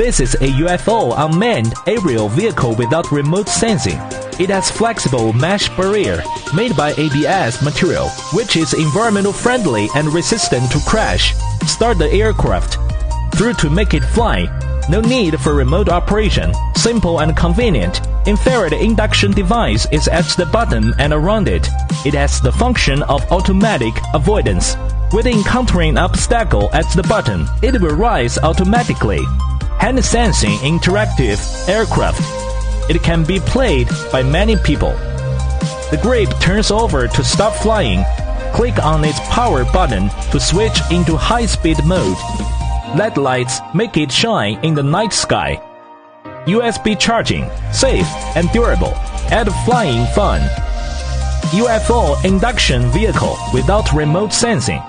This is a UFO unmanned aerial vehicle without remote sensing. It has flexible mesh barrier made by ABS material, which is environmental friendly and resistant to crash. Start the aircraft. Through to make it fly. No need for remote operation. Simple and convenient. Infrared induction device is at the bottom and around it. It has the function of automatic avoidance. With encountering obstacle at the bottom, it will rise automatically. Hand sensing interactive aircraft. It can be played by many people. The grip turns over to stop flying. Click on its power button to switch into high-speed mode. LED lights make it shine in the night sky. USB charging, safe and durable. Add flying fun. UFO induction vehicle without remote sensing.